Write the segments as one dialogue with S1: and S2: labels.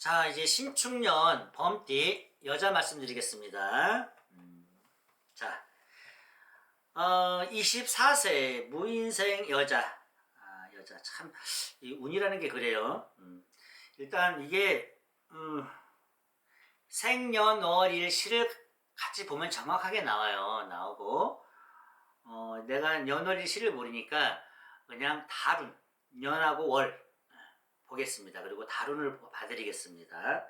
S1: 자, 이제 신축년 범띠 여자 말씀드리겠습니다. 자, 24세 무인생 여자. 여자 참, 이 운이라는 게 그래요. 일단 이게, 생년월일시를 같이 보면 정확하게 나오고, 내가 년월일시를 모르니까 그냥 달운, 년하고 월 보겠습니다. 그리고 달운을 봐드리겠습니다.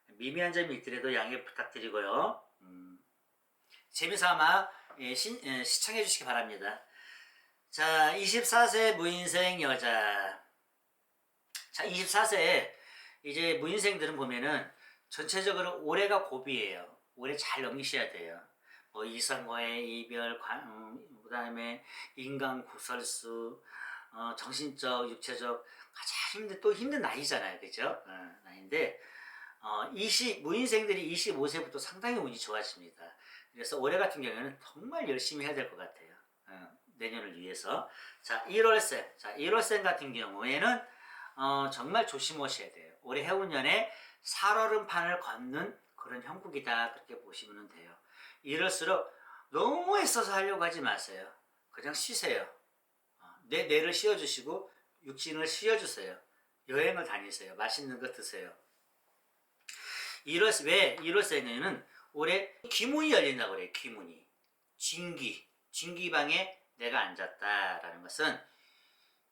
S1: 미미한 점이 있더라도 양해 부탁드리고요. 재미삼아 시청해 주시기 바랍니다. 자, 24세 무인생 여자. 자, 24세 이제 무인생들은 보면은 전체적으로 올해가 고비예요. 올해 잘 넘기셔야 돼요. 뭐 이성과의 이별, 그 다음에 인간 구설수, 정신적, 육체적 가장 힘든 나이잖아요, 그죠? 나이인데 무인생들이 25세부터 상당히 운이 좋아집니다. 그래서 올해 같은 경우에는 정말 열심히 해야 될 것 같아요. 내년을 위해서. 자, 1월생 같은 경우에는 정말 조심하셔야 돼요. 올해 해운년에 살얼음판을 걷는 그런 형국이다, 그렇게 보시면 돼요. 이럴수록 너무 애써서 하려고 하지 마세요. 그냥 쉬세요. 내 뇌를 쉬어주시고 육신을 쉬어주세요. 여행을 다니세요. 맛있는 거 드세요. 왜 1월생에는 올해 귀문이 열린다고 그래요. 귀문이. 진기방에 내가 앉았다라는 것은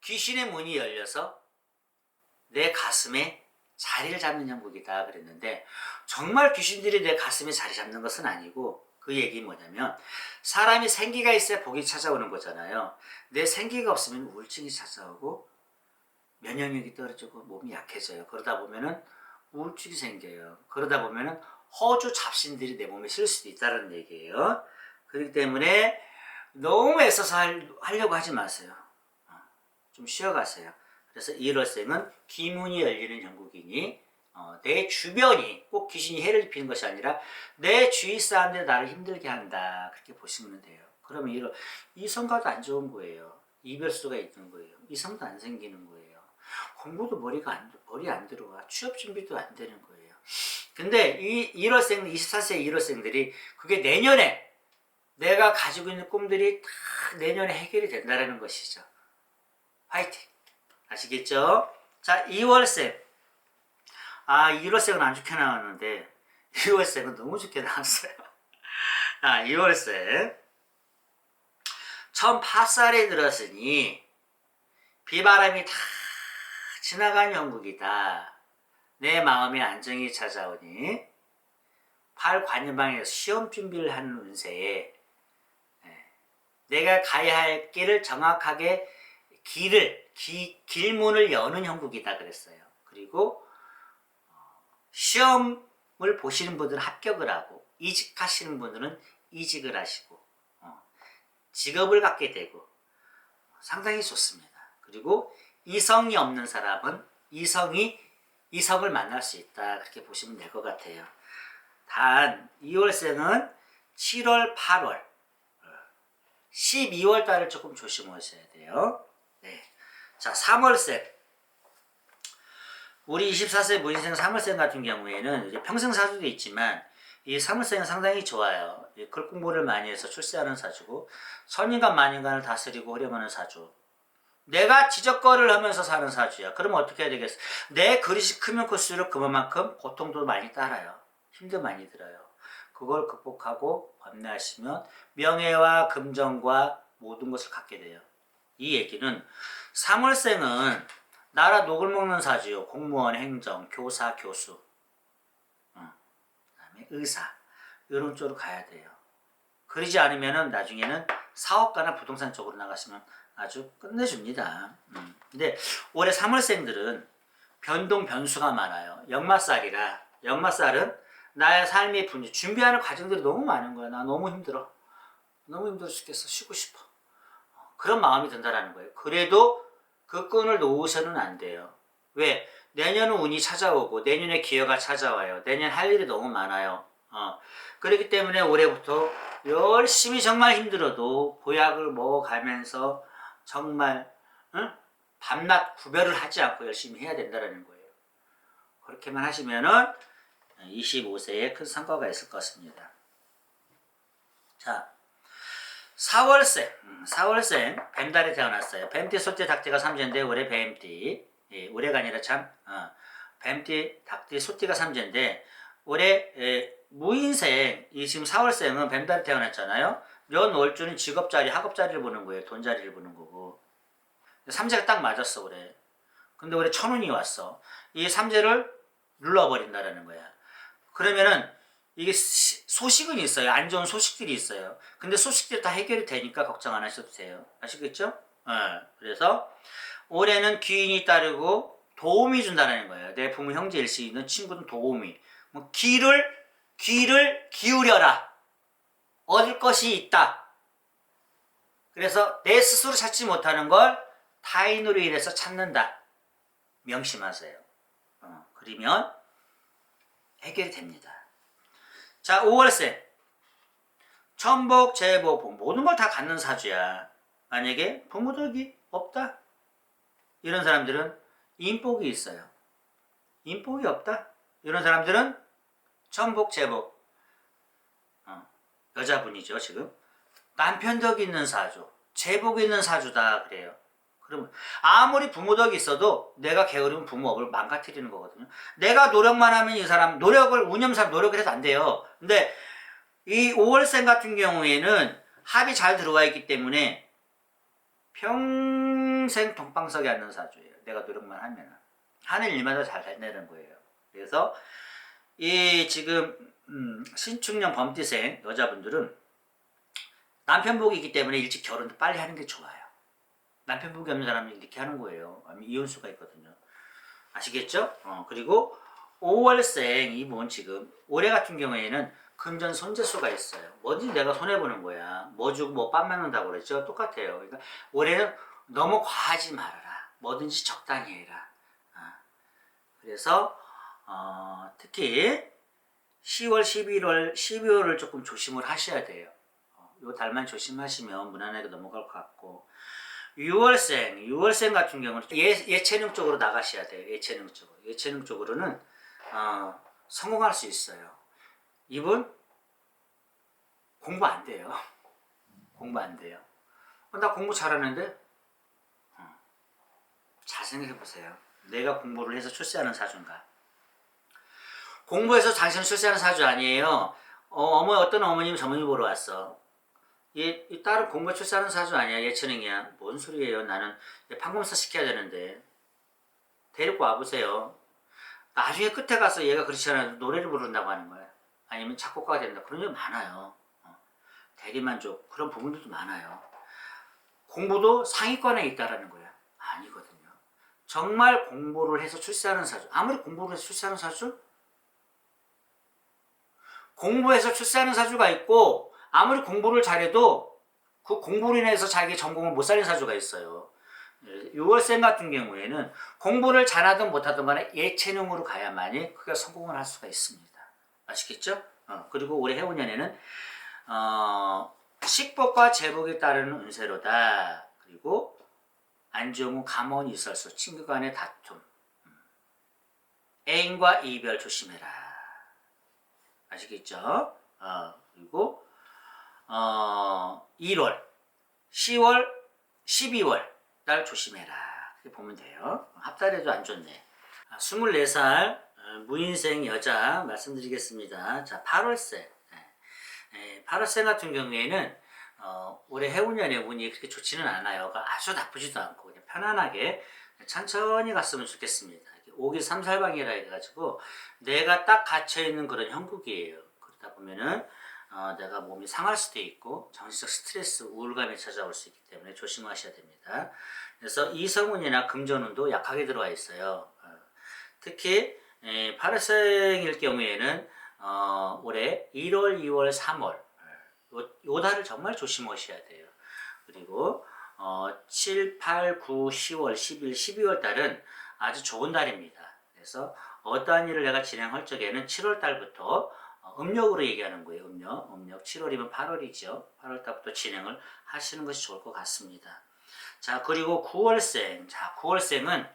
S1: 귀신의 문이 열려서 내 가슴에 자리를 잡는 형국이다 그랬는데, 정말 귀신들이 내 가슴에 자리 잡는 것은 아니고, 그 얘기는 뭐냐면 사람이 생기가 있어야 복이 찾아오는 거잖아요. 내 생기가 없으면 우울증이 찾아오고 면역력이 떨어지고 몸이 약해져요. 그러다 보면은 우울증이 생겨요. 그러다 보면은 허주 잡신들이 내 몸에 실 수도 있다는 얘기예요. 그렇기 때문에 너무 애써서 하려고 하지 마세요. 좀 쉬어가세요. 그래서 1월생은 귀문이 열리는 형국이니 내 주변이 꼭 귀신이 해를 입히는 것이 아니라 내 주위 사람들이 나를 힘들게 한다, 그렇게 보시면 돼요. 그러면 이성과도 안 좋은 거예요. 이별수가 있는 거예요. 이성도 안 생기는 거예요. 공부도 머리 안 들어와. 취업 준비도 안 되는 거예요. 근데 24세 1월생들이 그게 내년에 내가 가지고 있는 꿈들이 다 내년에 해결이 된다는 것이죠. 화이팅! 아시겠죠? 자, 2월생. 1월생은 안 좋게 나왔는데 2월생은 너무 좋게 나왔어요. 2월생. 처음 팥살에 들었으니 비바람이 다 지나간 형국이다. 내 마음에 안정이 찾아오니 팔관연방에서 시험 준비를 하는 운세에 내가 가야 할 길을 정확하게 길문을 여는 형국이다 그랬어요. 그리고 시험을 보시는 분들은 합격을 하고, 이직하시는 분들은 이직을 하시고, 직업을 갖게 되고 상당히 좋습니다. 그리고 이성이 없는 사람은 이성을 만날 수 있다, 그렇게 보시면 될 것 같아요. 단 2월생은 7월, 8월, 12월 달을 조금 조심하셔야 돼요. 네. 자, 3월생. 우리 24세 무인생 3월생 같은 경우에는 이제 평생 사주도 있지만 이 3월생은 상당히 좋아요. 글 공부를 많이 해서 출세하는 사주고, 선인간 만인간을 다스리고 흐려가는 사주. 내가 지적거리를 하면서 사는 사주야. 그러면 어떻게 해야 되겠어? 내 그릇이 크면 클수록 그만큼 고통도 많이 따라요. 힘도 많이 들어요. 그걸 극복하고 번뇌하시면 명예와 금전과 모든 것을 갖게 돼요. 이 얘기는 3월생은 나라 녹을 먹는 사주요. 공무원, 행정, 교사, 교수, 그다음에 의사, 이런 쪽으로 가야 돼요. 그러지 않으면은 나중에는 사업가나 부동산 쪽으로 나가시면 아주 끝내줍니다. 근데 올해 3월생들은 변수가 많아요. 역마살은 나의 삶의 분위, 준비하는 과정들이 너무 많은 거야. 나 너무 힘들어. 너무 힘들어 죽겠어. 쉬고 싶어. 그런 마음이 든다라는 거예요. 그래도 그 끈을 놓으셔는 안 돼요. 왜? 내년은 운이 찾아오고 내년에 기회가 찾아와요. 내년 할 일이 너무 많아요. 그렇기 때문에 올해부터 열심히, 정말 힘들어도 보약을 먹어가면서 정말 밤낮 구별을 하지 않고 열심히 해야 된다는 거예요. 그렇게만 하시면은 25세에 큰 성과가 있을 것 같습니다. 자, 4월생 뱀달에 태어났어요. 뱀띠, 소띠, 닭띠가 삼재인데 올해 뱀띠, 올해가 아니라 참 뱀띠, 닭띠, 소띠가 삼재인데 올해 무인생, 이 지금 4월생은 뱀달에 태어났잖아요. 연 월주는 직업자리, 학업자리를 보는 거예요. 돈자리를 보는 거고. 삼재가 딱 맞았어 올해. 근데 올해 천운이 왔어. 이 삼재를 눌러버린다라는 거야. 그러면은 이게 소식은 있어요. 안 좋은 소식들이 있어요. 근데 소식들이 다 해결이 되니까 걱정 안 하셔도 돼요. 아시겠죠? 그래서 올해는 귀인이 따르고 도움이 준다는 거예요. 내 부모, 형제, 일시 있는 친구는 도움이. 뭐 귀를 기울여라. 얻을 것이 있다. 그래서 내 스스로 찾지 못하는 걸 타인으로 인해서 찾는다. 명심하세요. 그러면 해결이 됩니다. 자, 5월생. 천복, 재복, 모든 걸 다 갖는 사주야. 만약에 부모덕이 없다? 이런 사람들은 인복이 있어요. 인복이 없다? 이런 사람들은 천복, 재복. 여자분이죠, 지금. 남편덕이 있는 사주, 재복이 있는 사주다. 그래요. 그러면 아무리 부모덕이 있어도 내가 게으르면 부모업을 망가뜨리는 거거든요. 내가 노력만 하면 이 사람 운염상 노력을 해도 안 돼요. 근데 이 5월생 같은 경우에는 합이 잘 들어와 있기 때문에 평생 동방석에 앉는 사주예요. 내가 노력만 하면 하는 일마다 잘 되는 거예요. 그래서 이 지금 신축년 범띠생 여자분들은 남편복이 있기 때문에 일찍 결혼도 빨리 하는 게 좋아요. 남편복이 없는 사람이 이렇게 하는 거예요. 이혼수가 있거든요. 아시겠죠? 그리고 5월생 이분 지금 올해 같은 경우에는 금전 손재수가 있어요. 뭐든지 내가 손해보는 거야. 뭐 주고 뭐 빤 맞는다고 그랬죠? 똑같아요. 그러니까 올해는 너무 과하지 말아라. 뭐든지 적당히 해라. 그래서 특히 10월, 11월, 12월을 조금 조심을 하셔야 돼요. 요 달만 조심하시면 무난하게 넘어갈 것 같고 6월생 같은 경우는 예체능 쪽으로 나가셔야 돼요. 예체능 쪽으로는 성공할 수 있어요. 이분 공부 안 돼요. 공부 안 돼요. 나 공부 잘하는데 잘 생각해 보세요. 내가 공부를 해서 출세하는 사주인가? 공부해서 당신을 출세하는 사주 아니에요. 어떤 어머님 전문의 보러 왔어. 이 딸은 공부에 출세하는 사주 아니야. 예체능이야. 뭔 소리예요. 나는 판검사 시켜야 되는데. 데리고 와보세요. 나중에 끝에 가서 얘가 그렇지 않아도 노래를 부른다고 하는 거야. 아니면 작곡가가 된다. 그런 게 많아요. 대리만족. 그런 부분들도 많아요. 공부도 상위권에 있다라는 거야. 아니거든요. 정말 공부를 해서 출세하는 사주. 아무리 공부를 해서 출세하는 사주? 공부해서 출세하는 사주가 있고 아무리 공부를 잘해도 그 공부로 인해서 자기 전공을 못 살린 사주가 있어요. 6월생 같은 경우에는 공부를 잘하든 못하든 간에 예체능으로 가야만이 그가 성공을 할 수가 있습니다. 아시겠죠? 그리고 올해 해운년에는 식복과 재복이 따르는 운세로다. 그리고 안 좋은 후 감언이 있을수 친구 간의 다툼, 애인과 이별 조심해라. 아시겠죠? 그리고 1월, 10월, 12월 달 조심해라. 이렇게 보면 돼요. 합달에도 안 좋네. 24살 무인생 여자 말씀드리겠습니다. 자, 8월생. 8월생 같은 경우에는 올해 해운년의 운이 그렇게 좋지는 않아요. 아주 나쁘지도 않고 그냥 편안하게 천천히 갔으면 좋겠습니다. 5기 3살방이라 해가지고 내가 딱 갇혀있는 그런 형국이에요. 그러다 보면은 내가 몸이 상할 수도 있고 정신적 스트레스, 우울감이 찾아올 수 있기 때문에 조심하셔야 됩니다. 그래서 이성운이나 금전운도 약하게 들어와 있어요. 특히 8월생일 경우에는 올해 1월, 2월, 3월 요 달을 정말 조심하셔야 돼요. 그리고 7, 8, 9, 10월, 11, 12월 달은 아주 좋은 달입니다. 그래서 어떠한 일을 내가 진행할 적에는 7월 달부터 음력으로 얘기하는 거예요. 음력 7월이면 8월이죠. 8월 달부터 진행을 하시는 것이 좋을 것 같습니다. 자, 그리고 9월생. 자, 9월생은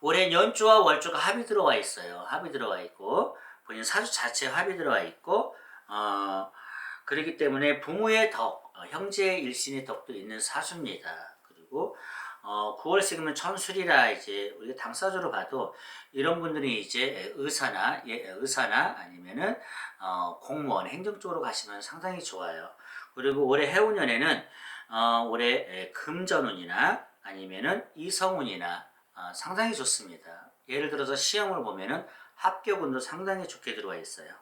S1: 올해 연주와 월주가 합이 들어와 있어요. 합이 들어와 있고 본인 사주 자체에 합이 들어와 있고 그렇기 때문에 부모의 덕, 형제의 일신의 덕도 있는 사주입니다. 그리고 9월생이면 천술이라 이제 우리가 당사주로 봐도 이런 분들이 이제 의사나 아니면은 공무원, 행정 쪽으로 가시면 상당히 좋아요. 그리고 올해 해운년에는 올해 금전운이나 아니면은 이성운이나 상당히 좋습니다. 예를 들어서 시험을 보면은 합격운도 상당히 좋게 들어와 있어요.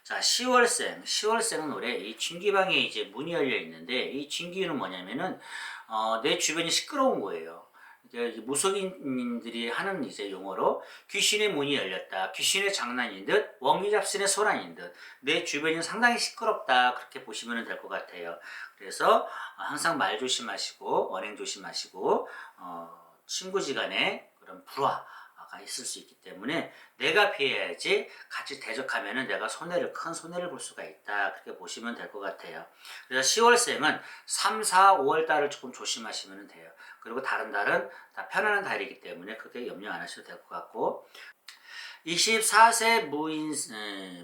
S1: 자, 10월생은 올해 이 진기방에 이제 문이 열려 있는데 이 진기는 뭐냐면은 내 주변이 시끄러운 거예요. 이제 무속인들이 하는 이제 용어로 귀신의 문이 열렸다, 귀신의 장난인 듯, 원기잡신의 소란인 듯, 내 주변이 상당히 시끄럽다 그렇게 보시면 될 것 같아요. 그래서 항상 말 조심하시고 언행 조심하시고 친구지간에 그런 불화가 있을 수 있기 때문에 내가 피해야지 같이 대적하면은 내가 큰 손해를 볼 수가 있다 그렇게 보시면 될 것 같아요. 그래서 10월생은 3, 4, 5월 달을 조금 조심하시면 돼요. 그리고 다른 달은 다 편안한 달이기 때문에 그렇게 염려 안 하셔도 될 것 같고 24세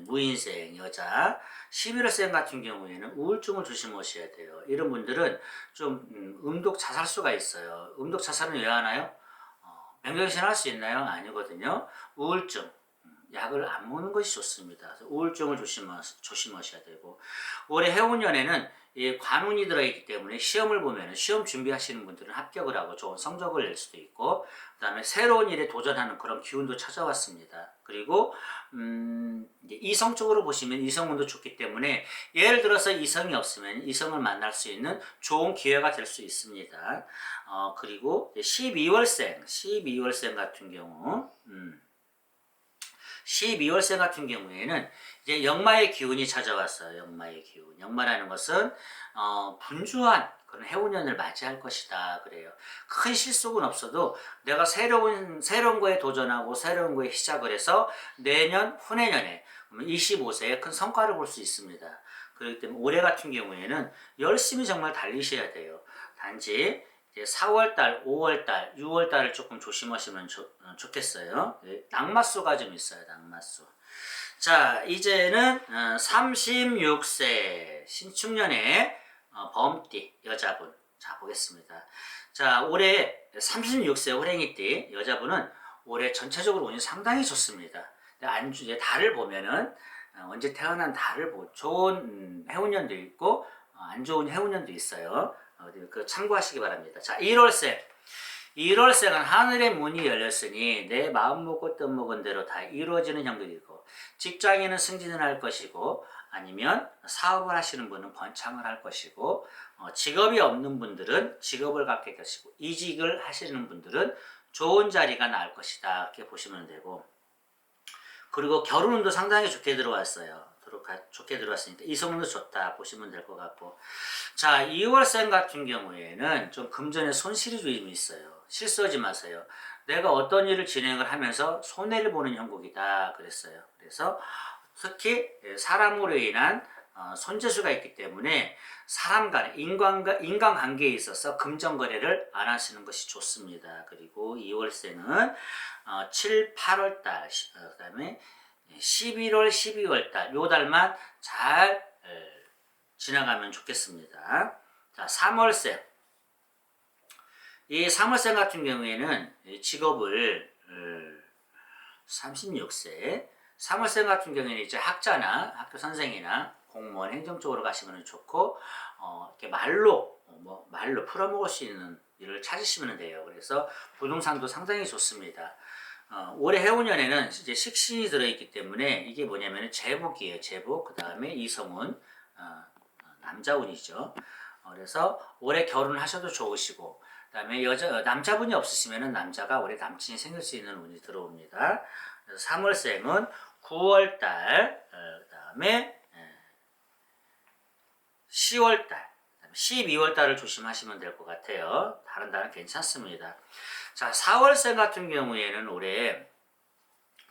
S1: 무인생 여자 11월생 같은 경우에는 우울증을 조심하셔야 돼요. 이런 분들은 좀 음독 자살수가 있어요. 음독 자살은 왜 하나요? 명경신 할 수 있나요? 아니거든요. 우울증 약을 안 먹는 것이 좋습니다. 그래서 우울증을 조심하셔야 되고 올해 해운년에는 이 관운이 들어있기 때문에 시험을 보면 시험 준비하시는 분들은 합격을 하고 좋은 성적을 낼 수도 있고 그 다음에 새로운 일에 도전하는 그런 기운도 찾아왔습니다. 그리고 이성적으로 보시면 이성운도 좋기 때문에 예를 들어서 이성이 없으면 이성을 만날 수 있는 좋은 기회가 될 수 있습니다. 그리고 12월생 같은 경우 12월생 같은 경우에는 이제 역마의 기운이 찾아왔어요. 역마의 기운. 역마라는 것은 분주한 그런 해운년을 맞이할 것이다 그래요. 큰 실속은 없어도 내가 새로운 거에 도전하고 새로운 거에 시작을 해서 내년 후내년에 25세에 큰 성과를 볼 수 있습니다. 그렇기 때문에 올해 같은 경우에는 열심히 정말 달리셔야 돼요. 단지 4월달, 5월달, 6월달을 조금 조심하시면 좋겠어요. 낙마수가 좀 있어요. 낙마수. 자, 이제는 36세 신축년의 범띠 여자분. 자, 보겠습니다. 자, 올해 36세 호랭이띠 여자분은 올해 전체적으로 운이 상당히 좋습니다. 안주 달을 보면은 언제 태어난 달을 좋은 해운년도 있고 안 좋은 해운년도 있어요. 그 참고하시기 바랍니다. 자, 1월생은 하늘의 문이 열렸으니 내 마음 먹고 뜻 먹은 대로 다 이루어지는 형국이고 직장에는 승진을 할 것이고 아니면 사업을 하시는 분은 번창을 할 것이고 직업이 없는 분들은 직업을 갖게 될 것이고 이직을 하시는 분들은 좋은 자리가 나올 것이다 이렇게 보시면 되고 그리고 결혼운도 상당히 좋게 들어왔어요. 좋게 들어왔으니까 이성운도 좋다 보시면 될 것 같고 자 2월생 같은 경우에는 좀 금전에 손실이 좀 있어요. 실수하지 마세요. 내가 어떤 일을 진행을 하면서 손해를 보는 형국이다 그랬어요. 그래서 특히 사람으로 인한 손재수가 있기 때문에 사람 간 인간관계에 있어서 금전거래를 안 하시는 것이 좋습니다. 그리고 2월생은 7, 8월달 그 다음에 11월, 12월달 요 달만 잘 지나가면 좋겠습니다. 자, 3월생 이 3월생 같은 경우에는 직업을 36세 3월생 같은 경우에는 이제 학자나 학교 선생이나 공무원 행정 쪽으로 가시면 좋고 이렇게 말로 풀어먹을 수 있는 일을 찾으시면 돼요. 그래서 부동산도 상당히 좋습니다. 올해 해운년에는 이제 식신이 들어있기 때문에 이게 뭐냐면 제복이에요. 제복 그 다음에 이성운 남자운이죠. 그래서 올해 결혼하셔도 좋으시고 그 다음에 남자분이 없으시면 남자가 올해 남친이 생길 수 있는 운이 들어옵니다. 그래서 3월생은 9월달 그 다음에 10월달 12월달을 조심하시면 될 것 같아요. 다른 달은 괜찮습니다. 자 4월생 같은 경우에는 올해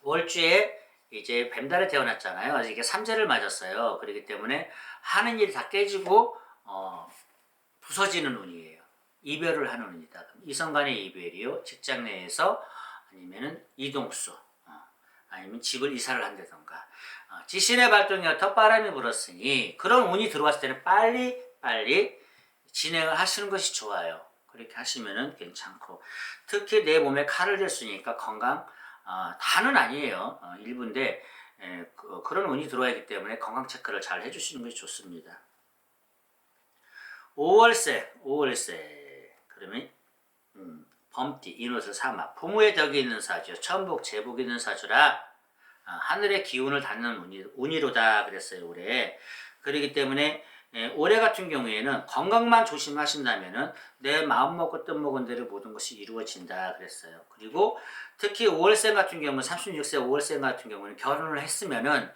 S1: 월주에 이제 뱀달에 태어났잖아요. 아직 이게 삼재를 맞았어요. 그렇기 때문에 하는 일이 다 깨지고 부서지는 운이에요. 이별을 하는 운이다. 이성 간의 이별이요. 직장 내에서 아니면은 이동수, 아니면 집을 이사를 한다던가, 지신의 발동이와 덧바람이 불었으니 그런 운이 들어왔을 때는 빨리 진행을 하시는 것이 좋아요. 그렇게 하시면은 괜찮고, 특히 내 몸에 칼을 댈 수 있으니까 건강, 다는 아니에요. 일부인데 그런 운이 들어와야 하기 때문에 건강 체크를 잘 해주시는 것이 좋습니다. 5월생 그러면 범띠, 인호수, 사막, 부모의 덕이 있는 사주, 천복, 제복이 있는 사주라 하늘의 기운을 닫는 운이로다 그랬어요, 올해. 그렇기 때문에 올해 같은 경우에는 건강만 조심하신다면은 내 마음 먹고 뜻 먹은 대로 모든 것이 이루어진다 그랬어요. 그리고 특히 5월생 같은 경우는 36세 5월생 같은 경우는 결혼을 했으면은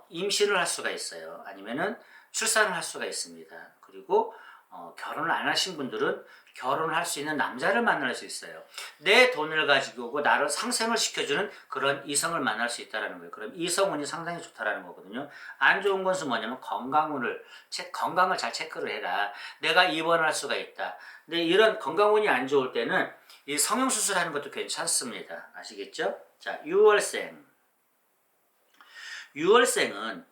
S1: 임신을 할 수가 있어요. 아니면은 출산을 할 수가 있습니다. 그리고 결혼을 안 하신 분들은 결혼을 할 수 있는 남자를 만날 수 있어요. 내 돈을 가지고 오고 나를 상생을 시켜주는 그런 이성을 만날 수 있다는 거예요. 그럼 이성운이 상당히 좋다라는 거거든요. 안 좋은 것은 뭐냐면 건강을 잘 체크를 해라. 내가 입원을 할 수가 있다. 근데 이런 건강운이 안 좋을 때는 이 성형수술하는 것도 괜찮습니다. 아시겠죠? 자, 6월생은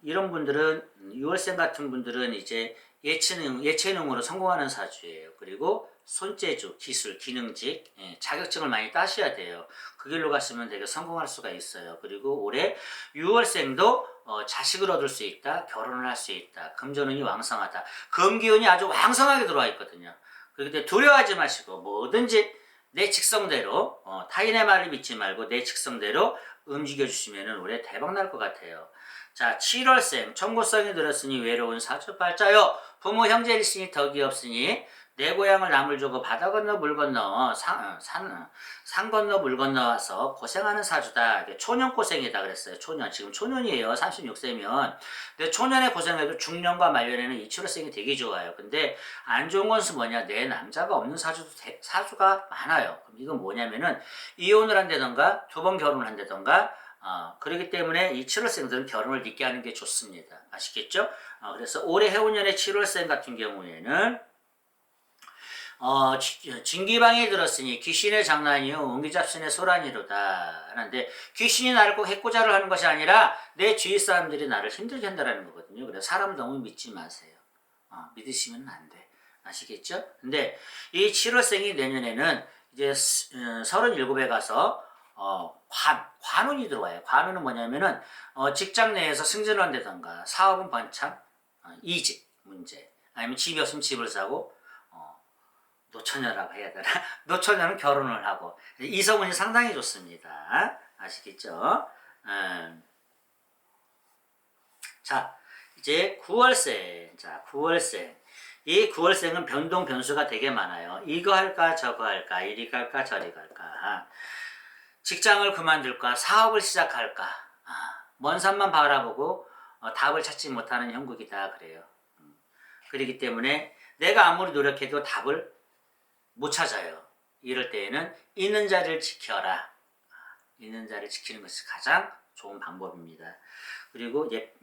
S1: 이런 분들은 6월생 같은 분들은 이제 예체능으로 성공하는 사주예요. 그리고 손재주, 기술, 기능직, 자격증을 많이 따셔야 돼요. 그 길로 갔으면 되게 성공할 수가 있어요. 그리고 올해 6월생도 자식을 얻을 수 있다, 결혼을 할 수 있다, 금전운이 왕성하다. 금기운이 아주 왕성하게 들어와 있거든요. 그렇기 때문에 두려워하지 마시고 뭐든지 내 직성대로 타인의 말을 믿지 말고 내 직성대로 움직여 주시면 올해 대박 날 것 같아요. 자, 7월생 청고성이 들었으니 외로운 사주팔자요. 부모 형제 일신이 덕이 없으니 내 고향을 남을 주고 바다 건너 물 건너 산 건너 물 건너와서 고생하는 사주다. 초년 고생이다 그랬어요. 초년. 지금 초년이에요. 36세면. 근데 초년에 고생해도 중년과 말년에는 이 7월생이 되게 좋아요. 근데 안 좋은 것은 뭐냐? 내 남자가 없는 사주가 많아요. 그럼 이건 뭐냐면은 이혼을 한다던가 두 번 결혼을 한다던가 그렇기 때문에 이 7월생들은 결혼을 늦게 하는 게 좋습니다. 아시겠죠? 그래서 올해 해운년의 7월생 같은 경우에는 진기방에 들었으니 귀신의 장난이요 옹기잡신의 소란이로다 하는데, 귀신이 나를 꼭 해코자를 하는 것이 아니라 내 주위 사람들이 나를 힘들게 한다는 거거든요. 그래서 사람 너무 믿지 마세요. 믿으시면 안 돼. 아시겠죠? 근데 이 7월생이 내년에는 이제 37에 가서 관운이 들어와요. 관운은 뭐냐면은 직장 내에서 승진을 한다던가 사업은 번창, 이직 문제, 아니면 집이 없으면 집을 사고, 노처녀라고 해야 되나? 노처녀는 결혼을 하고, 이성운이 상당히 좋습니다. 아시겠죠? 자, 이제 9월생. 자, 9월생. 이 9월생은 변동 변수가 되게 많아요. 이거 할까 저거 할까, 이리 갈까 저리 갈까, 직장을 그만둘까, 사업을 시작할까, 먼 산만 바라보고 답을 찾지 못하는 형국이다 그래요. 그렇기 때문에 내가 아무리 노력해도 답을 못 찾아요. 이럴 때에는 있는 자리를 지켜라. 있는 자리를 지키는 것이 가장 좋은 방법입니다. 그리고 이제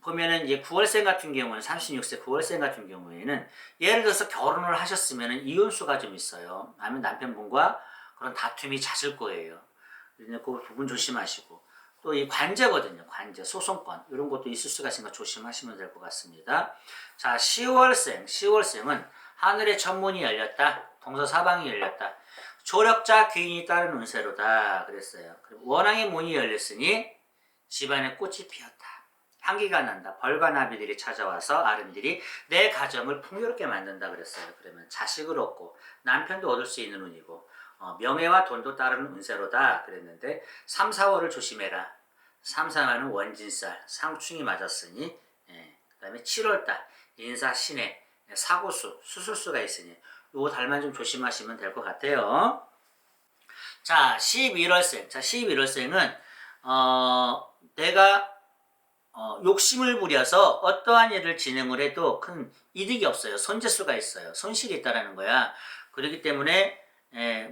S1: 보면은 이제 9월생 같은 경우는 36세 9월생 같은 경우에는 예를 들어서 결혼을 하셨으면은 이혼수가 좀 있어요. 아니면 남편분과 그런 다툼이 잦을 거예요. 그 부분 조심하시고, 또 이 관제거든요. 관제, 소송권 이런 것도 있을 수가 있으니까 조심하시면 될 것 같습니다. 자, 10월생은 하늘의 천문이 열렸다. 동서사방이 열렸다. 조력자 귀인이 따른 운세로다 그랬어요. 원앙의 문이 열렸으니 집안에 꽃이 피었다. 향기가 난다. 벌과 나비들이 찾아와서 아름들이 내 가정을 풍요롭게 만든다 그랬어요. 그러면 자식을 얻고 남편도 얻을 수 있는 운이고 명예와 돈도 따르는 운세로다 그랬는데 3, 4월을 조심해라. 3, 4월은 원진살, 상충이 맞았으니 그 다음에 7월달 인사, 신해, 사고수, 수술수가 있으니 요 달만 좀 조심하시면 될 것 같아요. 자, 11월생. 자, 11월생은 내가 욕심을 부려서 어떠한 일을 진행을 해도 큰 이득이 없어요. 손재수가 있어요. 손실이 있다라는 거야. 그렇기 때문에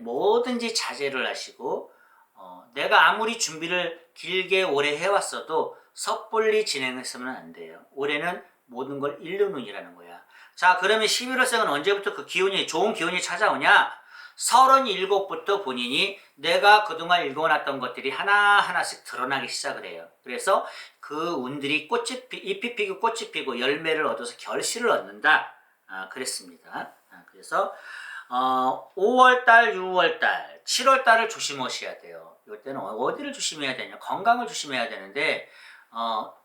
S1: 뭐든지 자제를 하시고 내가 아무리 준비를 길게 오래 해왔어도 섣불리 진행했으면 안 돼요. 올해는 모든 걸 잃는 운이라는 거야. 자, 그러면 11월생은 언제부터 그 기운이, 좋은 기운이 찾아오냐? 37부터 본인이 내가 그동안 읽어놨던 것들이 하나하나씩 드러나기 시작을 해요. 그래서 그 운들이 잎이 피고 꽃이 피고 열매를 얻어서 결실을 얻는다. 그랬습니다. 그래서 5월달, 6월달, 7월달을 조심하셔야 돼요. 이때는 어디를 조심해야 되냐? 건강을 조심해야 되는데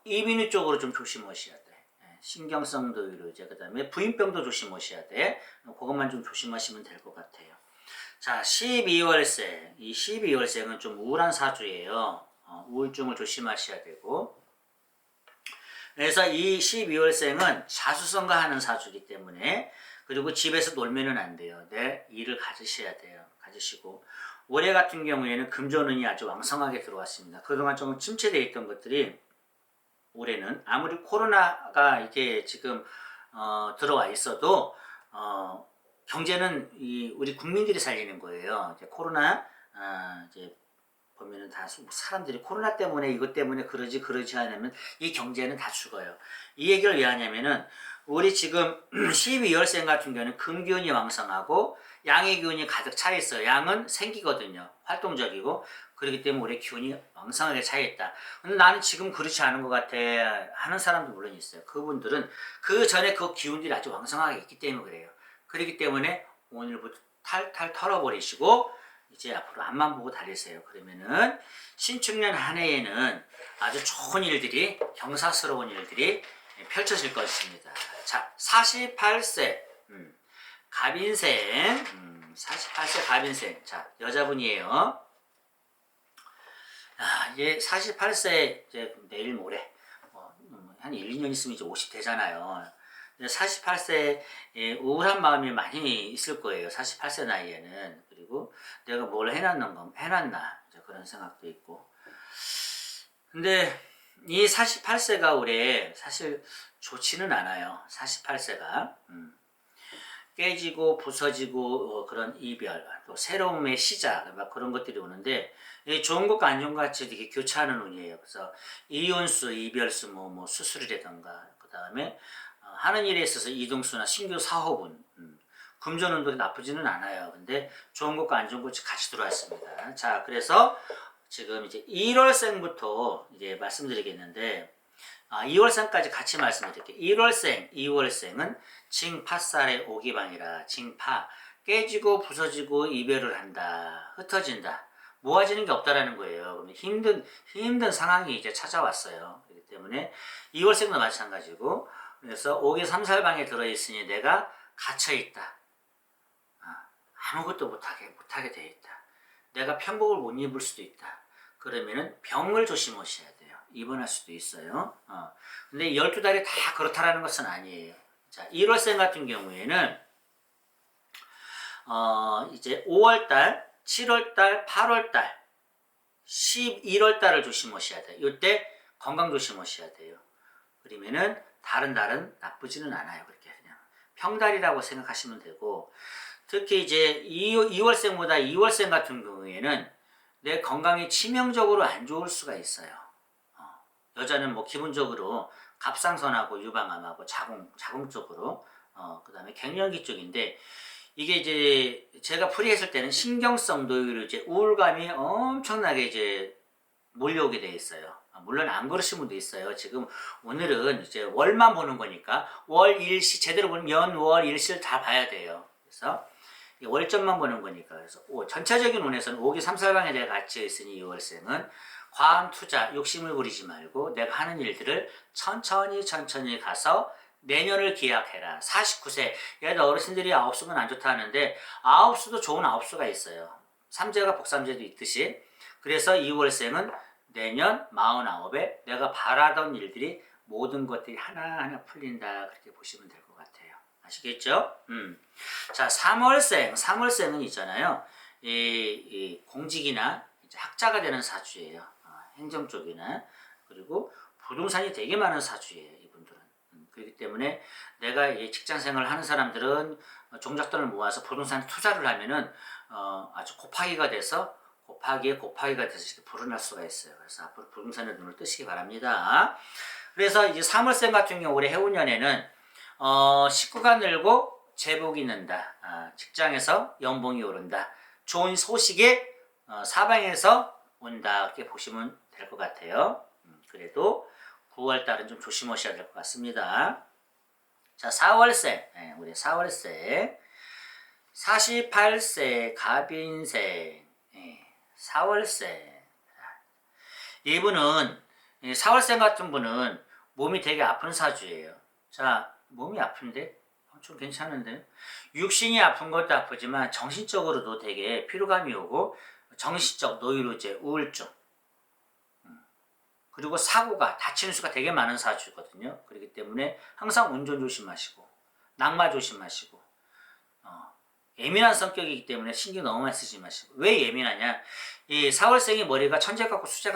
S1: 이민우 쪽으로 좀 조심하셔야 돼. 신경성도 의료제, 그 다음에 부인병도 조심하셔야 돼. 그것만 좀 조심하시면 될 것 같아요. 자, 12월생. 이 12월생은 좀 우울한 사주예요. 우울증을 조심하셔야 되고. 그래서 이 12월생은 자수성가하는 사주이기 때문에, 그리고 집에서 놀면은 안 돼요. 내 일을 가지셔야 돼요. 가지시고. 올해 같은 경우에는 금전운이 아주 왕성하게 들어왔습니다. 그동안 좀 침체되어 있던 것들이 올해는 아무리 코로나가 이게 지금 들어와 있어도 경제는 우리 국민들이 살리는 거예요. 이제 코로나 이제 보면은 다 사람들이 코로나 때문에 이것 때문에 그러지 않으면 이 경제는 다 죽어요. 이 얘기를 왜 하냐면은 우리 지금 12월생 같은 경우는 금기운이 왕성하고 양의 기운이 가득 차 있어요. 양은 생기거든요. 활동적이고. 그렇기 때문에 올해 기운이 왕성하게 차 있다. 근데 나는 지금 그렇지 않은 것 같아 하는 사람도 물론 있어요. 그분들은 그 전에 그 기운들이 아주 왕성하게 있기 때문에 그래요. 그렇기 때문에 오늘부터 탈탈 털어버리시고 이제 앞으로 앞만 보고 달리세요. 그러면은 신축년 한 해에는 아주 좋은 일들이, 경사스러운 일들이 펼쳐질 것입니다. 자, 48세 갑인생, 48세 갑인생. 자, 여자분이에요. 이제 48세 이제 내일 모레 한 1, 2년 있으면 이제 50 되잖아요. 48세에 우울한 마음이 많이 있을 거예요. 48세 나이에는. 그리고 내가 뭘 해놨나 이제 그런 생각도 있고. 근데 이 48세가 올해 사실 좋지는 않아요. 48세가 깨지고 부서지고 그런 이별, 또 새로움의 시작, 막 그런 것들이 오는데 좋은 것과 안 좋은 것 같이 이렇게 교차하는 운이에요. 그래서 이혼수, 이별수, 뭐 수술이라던가, 그 다음에 하는 일에 있어서 이동수나 신규 사업운, 금전운도 나쁘지는 않아요. 근데 좋은 것과 안 좋은 것이 같이 들어왔습니다. 자, 그래서 지금 이제 1월생부터 이제 말씀드리겠는데, 2월생까지 같이 말씀드릴게요. 1월생, 2월생은 징파살의 오기방이라 징파, 깨지고 부서지고 이별을 한다, 흩어진다, 모아지는 게 없다라는 거예요. 힘든 상황이 이제 찾아왔어요. 그렇기 때문에 2월생도 마찬가지고, 그래서 오기 삼살방에 들어있으니 내가 갇혀있다. 아무것도 못하게 돼 있다. 내가 편복을 못 입을 수도 있다. 그러면은 병을 조심하셔야 돼요. 입원할 수도 있어요. 근데 12달이 다 그렇다라는 것은 아니에요. 자, 1월생 같은 경우에는 이제 5월달, 7월달, 8월달, 11월달을 조심하셔야 돼요. 이때 건강 조심하셔야 돼요. 그러면은 다른 달은 나쁘지는 않아요. 그렇게 그냥 평달이라고 생각하시면 되고, 특히 이제 2월생보다 2월생 같은 경우에는 내 건강이 치명적으로 안 좋을 수가 있어요. 여자는 뭐 기본적으로 갑상선하고 유방암하고 자궁 쪽으로, 그 다음에 갱년기 쪽인데, 이게 이제 제가 풀이했을 때는 신경성 노이로 이제 우울감이 엄청나게 이제 몰려오게 돼 있어요. 물론 안 그러신 분도 있어요. 지금 오늘은 이제 월만 보는 거니까 월, 일시 제대로 보면 연, 월, 일시를 다 봐야 돼요. 그래서 월점만 보는 거니까. 그래서 전체적인 운에서는 오기 삼살방에 내가 갇혀 있으니 2월생은 과한 투자, 욕심을 부리지 말고 내가 하는 일들을 천천히 가서 내년을 기약해라. 49세. 얘들 어르신들이 9수는 안 좋다 하는데 9수도 좋은 9수가 있어요. 삼재가 복삼재도 있듯이. 그래서 2월생은 내년 49에 내가 바라던 일들이 모든 것들이 하나하나 풀린다. 그렇게 보시면 될 것 같아요. 아시겠죠? 자, 3월생은 있잖아요. 이 공직이나 이제 학자가 되는 사주예요. 행정 쪽이나. 그리고 부동산이 되게 많은 사주예요. 이분들은. 그렇기 때문에 내가 직장 생활을 하는 사람들은 종잣돈을 모아서 부동산에 투자를 하면은 아주 곱하기가 돼서 곱하기가 돼서 이렇게 불어날 수가 있어요. 그래서 앞으로 부동산에 눈을 뜨시기 바랍니다. 그래서 이제 3월생 같은 경우 올해 해운년에는 식구가 늘고 제복이 는다. 직장에서 연봉이 오른다. 좋은 소식이 사방에서 온다. 이렇게 보시면 될 것 같아요. 그래도 9월달은 좀 조심하셔야 될 것 같습니다. 자, 4월생. 우리 4월생. 48세 갑인생. 4월생. 이분은 4월생 같은 분은 몸이 되게 아픈 사주예요. 자, 몸이 아픈데 좀 괜찮은데 육신이 아픈 것도 아프지만 정신적으로도 되게 피로감이 오고 정신적 노이로제, 우울증, 그리고 사고가 다치는 수가 되게 많은 사주거든요. 그렇기 때문에 항상 운전 조심하시고 낙마 조심하시고 예민한 성격이기 때문에 신경 너무 많이 쓰지 마시고. 왜 예민하냐? 이 4월생이 머리가 천재 같고 수재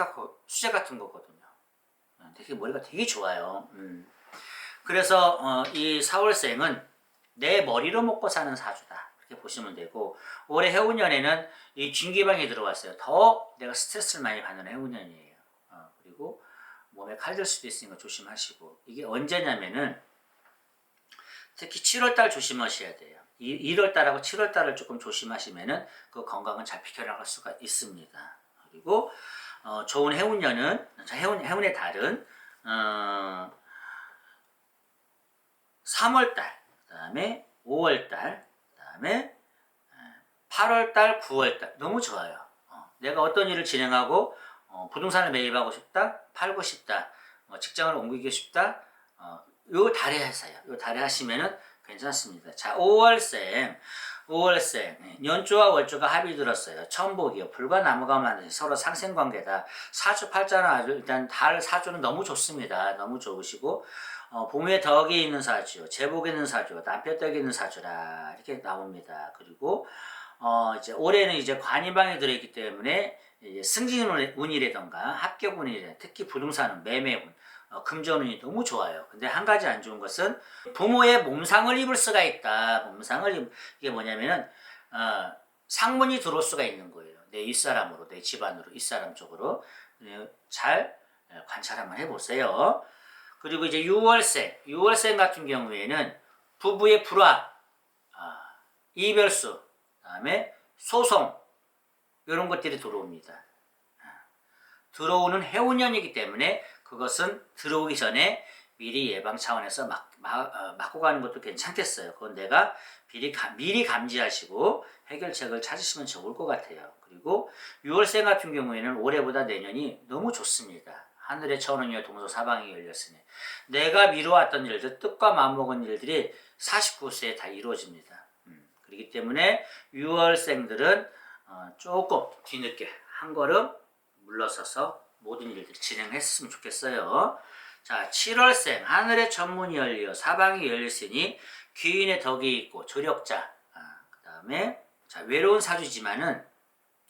S1: 같은 거거든요. 되게 머리가 되게 좋아요. 그래서 이 4월생은 내 머리로 먹고 사는 사주다. 그렇게 보시면 되고, 올해 해운년에는 이 진기방이 들어왔어요. 더 내가 스트레스를 많이 받는 해운년이에요. 그리고 몸에 칼 들 수도 있으니까 조심하시고. 이게 언제냐면은 특히 7월달 조심하셔야 돼요. 1월달하고 7월달을 조금 조심하시면은 그 건강은 잘 비켜나갈 수가 있습니다. 그리고 좋은 해운년은 해운의 달은 3월달, 그 다음에 5월달, 그 다음에 8월달, 9월달 너무 좋아요. 내가 어떤 일을 진행하고 부동산을 매입하고 싶다, 팔고 싶다, 직장을 옮기고 싶다, 요 달에 하세요. 요 달에 하시면은 괜찮습니다. 자, 5월생. 연조와 월조가 합이 들었어요. 천복이요. 불과 나무가 만든 서로 상생관계다. 사주 팔자는 아주 일단 달 사주는 너무 좋습니다. 너무 좋으시고 봄에 덕이 있는 사주요. 제복이 있는 사주, 남편 덕이 있는 사주라 이렇게 나옵니다. 그리고 이제 올해는 이제 관인방에 들어있기 때문에 승진운이라던가 합격운이라든가 특히 부동산은 매매운, 금전운이 너무 좋아요. 근데 한 가지 안 좋은 것은 부모의 몸상을 입을 수가 있다. 이게 뭐냐면은 상문이 들어올 수가 있는 거예요. 내 윗사람으로, 내 집안으로, 윗사람 쪽으로. 잘 관찰 한번 해보세요. 그리고 이제 6월생 같은 경우에는 부부의 불화, 이별수, 그다음에 소송 이런 것들이 들어옵니다. 들어오는 해운년이기 때문에 그것은 들어오기 전에 미리 예방 차원에서 막고 가는 것도 괜찮겠어요. 그건 내가 미리 감지하시고 해결책을 찾으시면 좋을 것 같아요. 그리고 6월생 같은 경우에는 올해보다 내년이 너무 좋습니다. 하늘의 천운이여 동서사방이 열렸으니 내가 미뤄왔던 일들, 뜻과 마음먹은 일들이 49세에 다 이루어집니다. 그렇기 때문에 6월생들은 조금 뒤늦게 한 걸음 물러서서 모든 일들을 진행했으면 좋겠어요. 자, 7월생 하늘의 천문이 열려 사방이 열렸으니 귀인의 덕이 있고 조력자, 그 다음에 외로운 사주지만은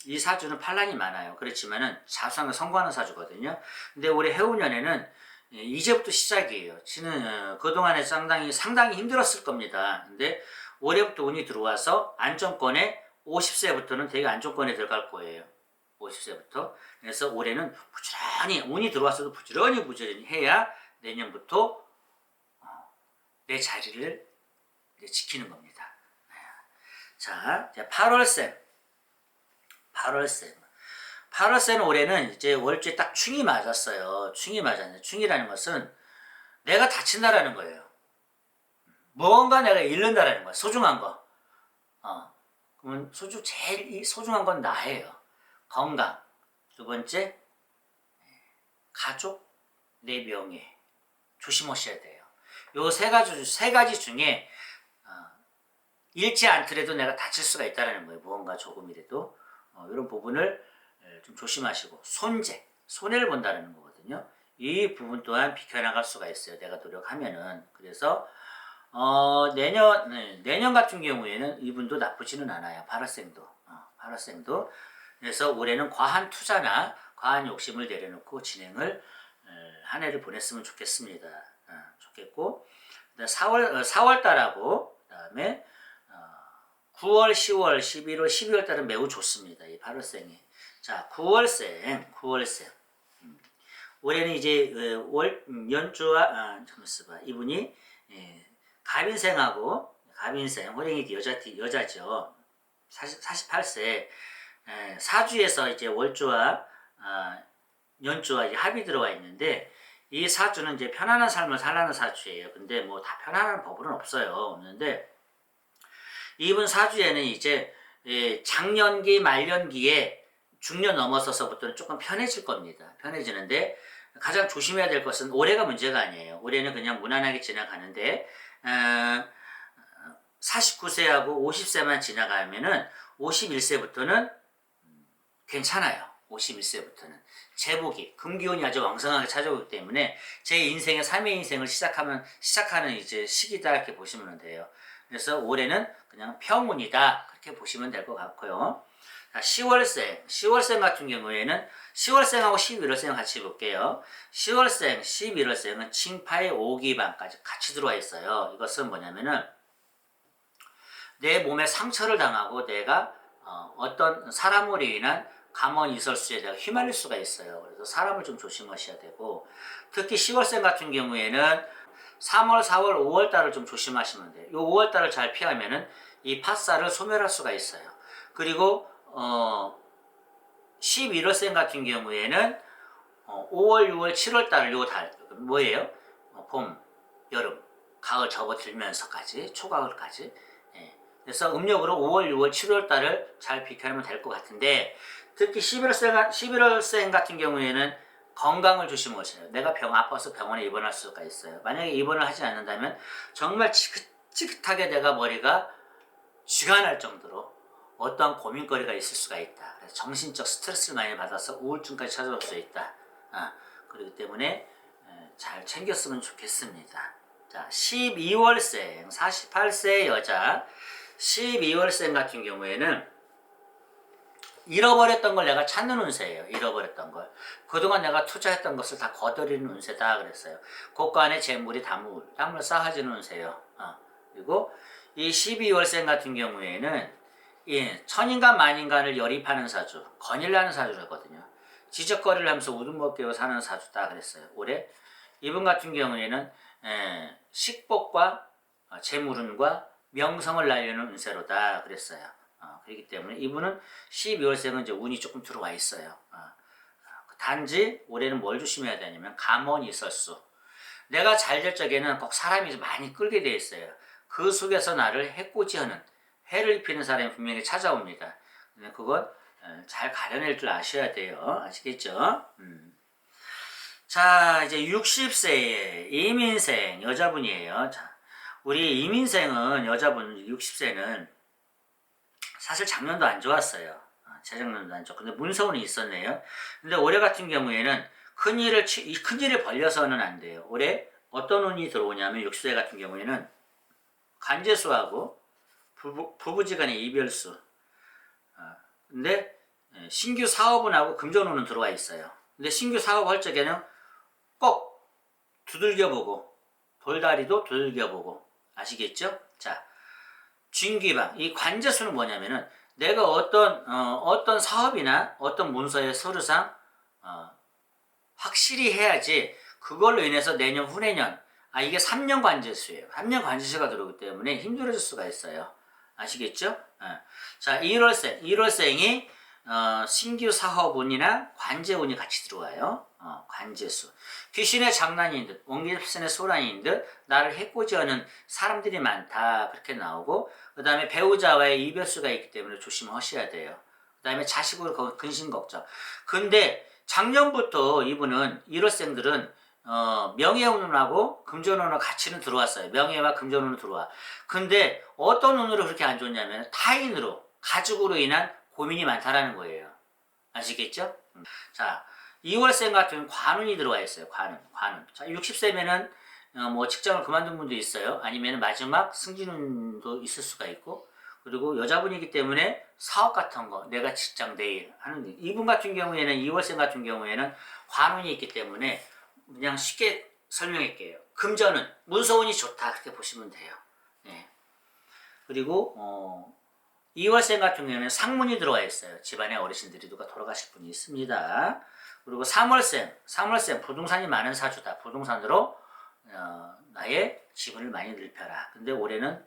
S1: 이 사주는 판란이 많아요. 그렇지만은 자수하는 성공하는 사주거든요. 근데 올해 해운년에는 이제부터 시작이에요. 지는 그동안에 상당히 힘들었을 겁니다. 근데 올해부터 운이 들어와서 안정권에 50세부터는 되게 안정권에 들어갈 거예요. 50세부터. 그래서 올해는 부지런히 운이 들어왔어도 부지런히 해야 내년부터 내 자리를 지키는 겁니다. 자, 8월생 올해는 이제 월주에 딱 충이 맞았어요. 충이 맞았는데 충이라는 것은 내가 다친다라는 거예요. 뭔가 내가 잃는다라는 거야. 소중한 거. 그러면 제일 소중한 건 나예요. 건강. 두 번째, 가족, 내 명예. 조심하셔야 돼요. 요 세 가지 중에 잃지 않더라도 내가 다칠 수가 있다는 거예요. 무언가 조금이라도. 이런 부분을 좀 조심하시고. 손해를 본다는 거거든요. 이 부분 또한 비켜나갈 수가 있어요. 내가 노력하면은. 그래서 내년 같은 경우에는 이분도 나쁘지는 않아요. 8월생도. 그래서 올해는 과한 투자나 과한 욕심을 내려놓고 진행을 한 해를 보냈으면 좋겠습니다. 좋겠고, 4월달하고 그다음에 9월, 10월, 11월, 12월 달은 매우 좋습니다. 이 8월생이. 자, 9월생. 올해는 이제 연주와 잠깐만 있어봐. 이분이 갑인생하고 갑인생, 호랭이 여자죠. 48세. 사주에서 이제 월주와 연주와 이제 합이 들어와 있는데 이 사주는 이제 편안한 삶을 살라는 사주예요. 근데 뭐 다 편안한 법은 없는데 이분 사주에는 이제 장년기 말년기에 중년 넘어서서부터는 조금 편해질 겁니다. 편해지는데 가장 조심해야 될 것은 올해가 문제가 아니에요. 올해는 그냥 무난하게 지나가는데 49세하고 50세만 지나가면은 51세부터는 괜찮아요. 51세부터는 제복이 금기운이 아주 왕성하게 찾아오기 때문에 제 인생의 3회 인생을 시작하는 이제 시기다 이렇게 보시면 돼요. 그래서 올해는 그냥 평운이다 그렇게 보시면 될 것 같고요. 자, 10월생 같은 경우에는 10월생하고 11월생 같이 볼게요. 10월생, 11월생은 칭파의 5기반까지 같이 들어와 있어요. 이것은 뭐냐면은 내 몸에 상처를 당하고 내가 어떤 사람으로 인한 감원 이설수에 내가 휘말릴 수가 있어요. 그래서 사람을 좀 조심하셔야 되고 특히 10월생 같은 경우에는 3월, 4월, 5월 달을 좀 조심하시면 돼요. 이 5월 달을 잘 피하면은 이 팥살을 소멸할 수가 있어요. 그리고 11월생 같은 경우에는 5월, 6월, 7월 달 요 달 뭐예요? 봄, 여름, 가을 접어들면서까지 초가을까지. 그래서 음력으로 5월, 6월, 7월 달을 잘 비켜내면 될 것 같은데 특히 11월생 같은 경우에는 건강을 조심하세요. 내가 아파서 병원에 입원할 수가 있어요. 만약에 입원을 하지 않는다면 정말 지긋지긋하게 내가 머리가 쥐가 날 정도로 어떠한 고민거리가 있을 수가 있다. 그래서 정신적 스트레스를 많이 받아서 우울증까지 찾아올 수 있다. 그렇기 때문에 잘 챙겼으면 좋겠습니다. 자, 12월생 48세 여자 12월생 같은 경우에는 잃어버렸던 걸 내가 찾는 운세예요. 잃어버렸던 걸. 그동안 내가 투자했던 것을 다 거둬들이는 운세다 그랬어요. 곳간에 재물이 땀을 쌓아지는 운세예요. 그리고 이 12월생 같은 경우에는 천인간 만인간을 열입하는 사주, 건일나는 사주라거든요. 지적거리를 하면서 우둔먹 깨고 사는 사주다 그랬어요. 올해 이분 같은 경우에는 식복과 재물운과 명성을 날리는 운세로다 그랬어요. 그렇기 때문에 이분은 12월생은 이제 운이 조금 들어와 있어요. 단지 올해는 뭘 조심해야 되냐면 감언이 설수. 내가 잘 될 적에는 꼭 사람이 많이 끌게 돼 있어요. 그 속에서 나를 해코지하는 해를 입히는 사람이 분명히 찾아옵니다. 그건 잘 가려낼 줄 아셔야 돼요. 아시겠죠? 자, 이제 60세의 이민생 여자분이에요. 자, 우리 이민생은 여자분 60세는 사실 작년도 안 좋았어요. 재작년도 안 좋고 근데 문서운이 있었네요. 근데 올해 같은 경우에는 큰일을 벌려서는 안 돼요. 올해 어떤 운이 들어오냐면 60세 같은 경우에는 간제수하고 부부지간의 이별수. 근데 신규 사업운하고 금전운은 들어와 있어요. 근데 신규 사업 할 적에는 꼭 두들겨보고 돌다리도 두들겨보고 아시겠죠? 자, 진귀방 이 관제수는 뭐냐면은 내가 어떤 사업이나 어떤 문서의 서류상 확실히 해야지 그걸로 인해서 내년 후내년 이게 3년 관제수예요. 3년 관제수가 들어오기 때문에 힘들어질 수가 있어요. 아시겠죠? 자, 1월생이 신규 사업운이나 관제운이 같이 들어와요. 관제수. 귀신의 장난인 듯, 원기ep슨의 소란인 듯, 나를 해코지하는 사람들이 많다. 그렇게 나오고, 그 다음에 배우자와의 이별수가 있기 때문에 조심하셔야 돼요. 그 다음에 자식으로 근심 걱정. 근데 작년부터 이분은 1월생들은 명예운하고 금전운으로 같이는 들어왔어요. 명예와 금전운으로 들어와. 근데 어떤 운으로 그렇게 안 좋냐면 타인으로, 가족으로 인한 고민이 많다라는 거예요. 아시겠죠? 자, 2월생 같은 관운이 들어와 있어요. 관운. 자, 60세면은 뭐 직장을 그만둔 분도 있어요. 아니면 마지막 승진운도 있을 수가 있고, 그리고 여자분이기 때문에 사업 같은 거, 내가 직장 내일 하는 이분 같은 경우에는 2월생 같은 경우에는 관운이 있기 때문에 그냥 쉽게 설명할게요. 금전은 문서운이 좋다 그렇게 보시면 돼요. 네. 그리고 2월생 같은 경우에는 상문이 들어와 있어요. 집안에 어르신들이 누가 돌아가실 분이 있습니다. 그리고 3월생 부동산이 많은 사주다. 부동산으로 나의 지분을 많이 늘펴라. 근데 올해는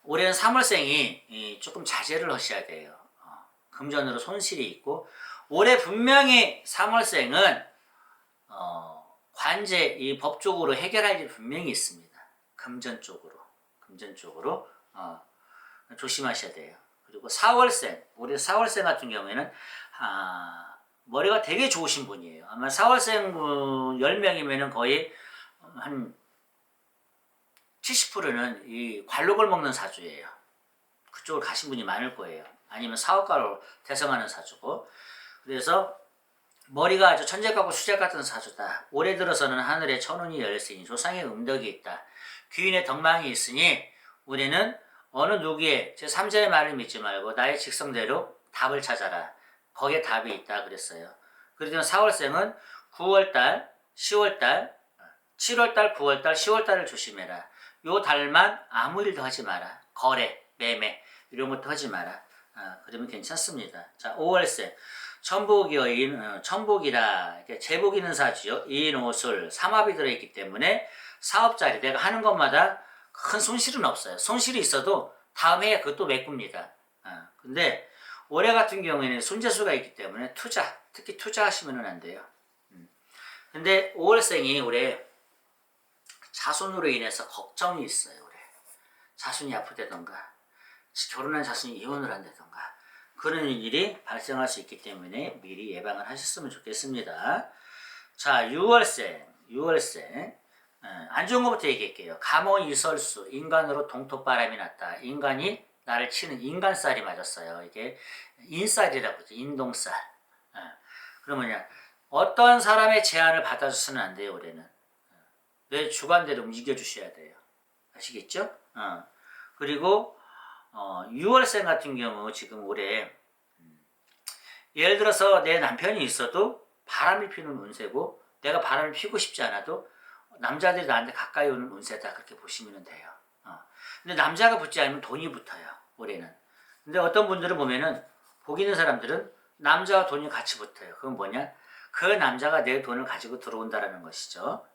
S1: 올해는 3월생이 조금 자제를 하셔야 돼요. 금전으로 손실이 있고, 올해 분명히 3월생은 관제, 이 법적으로 해결할 일이 분명히 있습니다. 금전 쪽으로 조심하셔야 돼요. 그리고 4월생, 올해 4월생 같은 경우에는 머리가 되게 좋으신 분이에요. 아마 4월생 분 10명이면 거의 한 70%는 이 관록을 먹는 사주예요. 그쪽으로 가신 분이 많을 거예요. 아니면 사업가로 대성하는 사주고. 그래서 머리가 아주 천재가고 수재 같은 사주다. 올해 들어서는 하늘에 천운이 열렸으니 조상의 음덕이 있다. 귀인의 덕망이 있으니 우리는 어느 누구의 제 3자의 말을 믿지 말고 나의 직성대로 답을 찾아라. 거기에 답이 있다 그랬어요. 그러면 4월생은 9월달, 10월달, 7월달, 9월달, 10월달을 조심해라. 요 달만 아무 일도 하지 마라. 거래, 매매 이런 것도 하지 마라. 그러면 괜찮습니다. 자, 5월생 천복이요, 천복이라 제복 있는 사주요. 인오술 삼합이 들어있기 때문에 사업자리 내가 하는 것마다 큰 손실은 없어요. 손실이 있어도 다음 해에 그것도 메꿉니다. 근데 올해 같은 경우에는 손재수가 있기 때문에 특히 투자하시면 안 돼요. 근데 5월생이 올해 자손으로 인해서 걱정이 있어요. 올해 자손이 아프다던가 결혼한 자손이 이혼을 한다던가 그런 일이 발생할 수 있기 때문에 미리 예방을 하셨으면 좋겠습니다. 자, 6월생 안 좋은 것부터 얘기할게요. 감호이설수, 인간으로 동토바람이 났다. 인간이 나를 치는 인간살이 맞았어요. 이게 인살이라고 하죠. 인동살. 그러면 어떤 사람의 제안을 받아줘서는 안 돼요. 올해는 내 주관대로 움직여 주셔야 돼요. 아시겠죠? 그리고 6월생 같은 경우 지금 올해 예를 들어서 내 남편이 있어도 바람이 피는 운세고 내가 바람을 피고 싶지 않아도 남자들이 나한테 가까이 오는 운세다 그렇게 보시면 돼요. 근데 남자가 붙지 않으면 돈이 붙어요. 올해는. 근데 어떤 분들은 보면은 복 있는 사람들은 남자와 돈이 같이 붙어요. 그건 뭐냐? 그 남자가 내 돈을 가지고 들어온다라는 것이죠.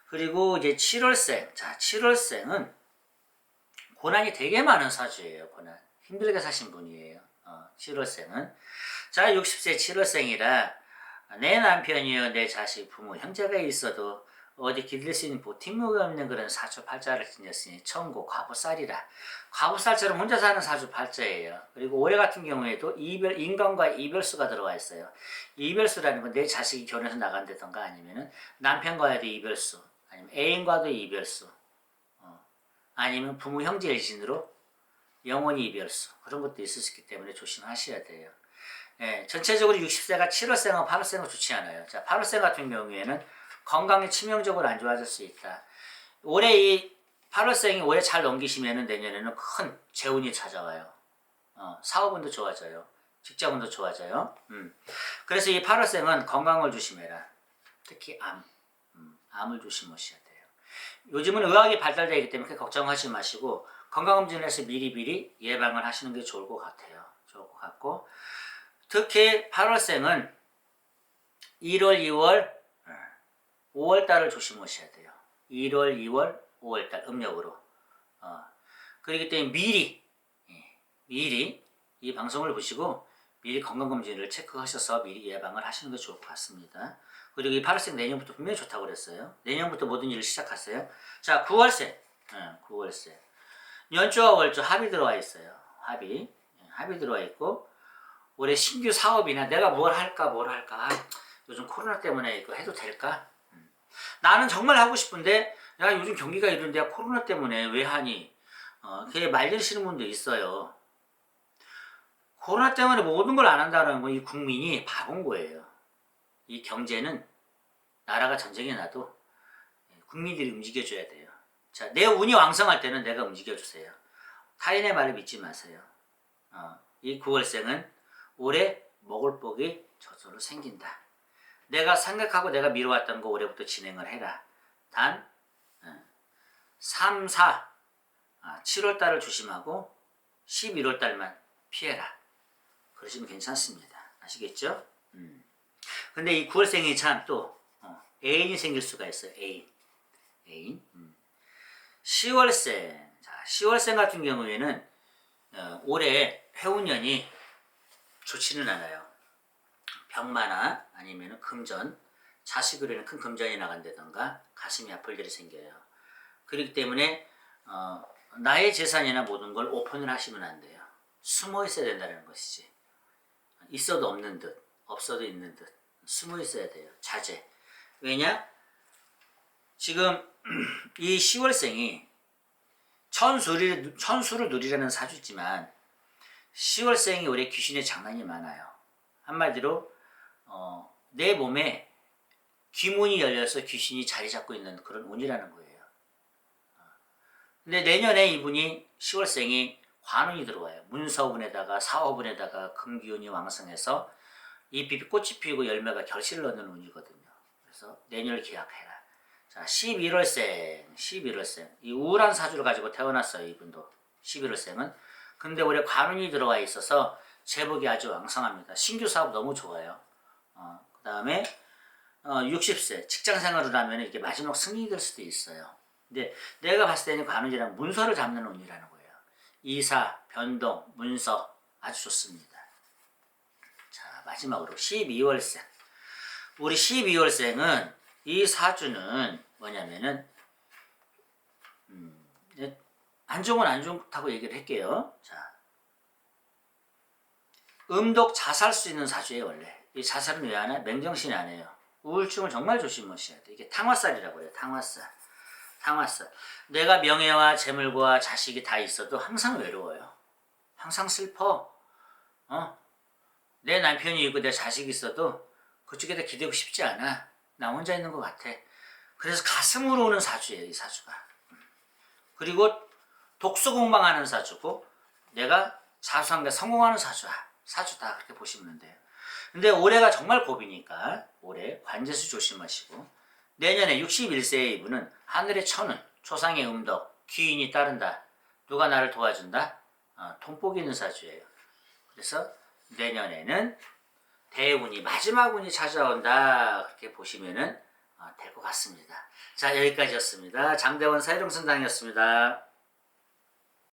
S1: 그리고 이제 7월생. 자, 7월생은 고난이 되게 많은 사주예요. 고난. 힘들게 사신 분이에요. 7월생은. 자, 60세 7월생이라 내 남편이요, 내 자식, 부모, 형제가 있어도 어디 기댈 수 있는 보탬목이 없는 그런 사주 팔자를 지녔으니 천고 과부살이라. 과부살처럼 혼자 사는 사주 팔자예요. 그리고 올해 같은 경우에도 인간과 이별수가 들어와 있어요. 이별수라는 건 내 자식이 결혼해서 나간다던가 아니면은 남편과도 이별수, 아니면 애인과도 이별수, 아니면 부모 형제 일신으로 영원히 이별수 그런 것도 있을 수 있기 때문에 조심하셔야 돼요. 전체적으로 60세가 7월생하고 8월생은 좋지 않아요. 자, 8월생 같은 경우에는 건강이 치명적으로 안 좋아질 수 있다. 올해 이 8월생이 올해 잘 넘기시면 내년에는 큰 재운이 찾아와요. 사업운도 좋아져요. 직장운도 좋아져요. 그래서 이 8월생은 건강을 조심해라. 특히 암을 조심하셔야 돼요. 요즘은 의학이 발달되기 때문에 걱정하지 마시고 건강검진을 해서 미리미리 예방을 하시는 게 좋을 것 같아요. 좋을 것 같고 특히 8월생은 1월, 2월, 5월달을 조심하셔야 돼요. 1월, 2월, 5월달 음력으로. 그렇기 때문에 미리 이 방송을 보시고 미리 건강검진을 체크하셔서 미리 예방을 하시는 게 좋을 것 같습니다. 그리고 이 8월생 내년부터 분명히 좋다고 그랬어요. 내년부터 모든 일을 시작하세요. 자, 9월생. 9월생. 연초와 월초 합이 들어와 있어요. 합이 들어와 있고 올해 신규 사업이나 내가 뭘 할까 요즘 코로나 때문에 이거 해도 될까? 나는 정말 하고 싶은데 야 요즘 경기가 이런데 코로나 때문에 왜 하니? 그게 말리시는 분도 있어요. 코로나 때문에 모든 걸 안 한다는 건 이 국민이 바본 거예요. 이 경제는 나라가 전쟁이 나도 국민들이 움직여줘야 돼요. 자, 내 운이 왕성할 때는 내가 움직여주세요. 타인의 말을 믿지 마세요. 이 9월생은 올해 먹을 복이 저절로 생긴다. 내가 생각하고 내가 미뤄왔던 거 올해부터 진행을 해라. 단 3, 4, 7월달을 조심하고 11월달만 피해라. 그러시면 괜찮습니다. 아시겠죠? 근데 이 9월생이 참 또 애인이 생길 수가 있어요. 애인. 10월생. 자, 10월생 같은 경우에는 올해 해운년이 좋지는 않아요. 병마나 아니면 금전, 자식으로는 큰 금전이 나간다던가 가슴이 아플 일이 생겨요. 그렇기 때문에 나의 재산이나 모든 걸 오픈을 하시면 안 돼요. 숨어 있어야 된다는 것이지. 있어도 없는 듯, 없어도 있는 듯 숨어 있어야 돼요. 자제. 왜냐? 지금 이 10월생이 천수를 누리라는 사주지만 10월생이 올해 귀신의 장난이 많아요. 한마디로 내 몸에 귀문이 열려서 귀신이 자리 잡고 있는 그런 운이라는 거예요. 근데 내년에 이분이 10월생이 관운이 들어와요. 문서운에다가 사업운에다가 금기운이 왕성해서 잎이 꽃이 피우고 열매가 결실을 얻는 운이거든요. 그래서 내년을 기약해라. 자, 11월생. 이 우울한 사주를 가지고 태어났어요, 이분도. 11월생은. 근데 올해 관운이 들어와 있어서 제복이 아주 왕성합니다. 신규 사업 너무 좋아요. 그 다음에 60세 직장 생활을 하면 이게 마지막 승인이 될 수도 있어요. 근데 내가 봤을 때는 관운이란 문서를 잡는 운이라는 거예요. 이사, 변동, 문서 아주 좋습니다. 자, 마지막으로 12월생. 우리 12월생은 이 사주는 뭐냐면은 안 좋은 건 안 좋다고 얘기를 할게요. 자, 음독 자살 수 있는 사주예요. 원래 이 자살은 왜 하나? 맹정신이 안 해요. 우울증을 정말 조심하셔야 돼. 이게 탕화살이라고 해요. 탕화살. 내가 명예와 재물과 자식이 다 있어도 항상 외로워요. 항상 슬퍼. 내 남편이 있고 내 자식이 있어도 그쪽에다 기대고 싶지 않아. 나 혼자 있는 것 같아. 그래서 가슴으로 오는 사주예요, 이 사주가. 그리고 독수공방하는 사주고 내가 자수한게 성공하는 사주다 그렇게 보시면 돼요. 근데 올해가 정말 고비니까 올해 관제수 조심하시고 내년에 61세의 이분은 하늘의 천운, 조상의 음덕, 귀인이 따른다. 누가 나를 도와준다? 통복이 있는 사주예요. 그래서 내년에는 대운이 마지막 운이 찾아온다 그렇게 보시면은 될 것 같습니다. 자, 여기까지였습니다. 장대원 사회롱선당이었습니다.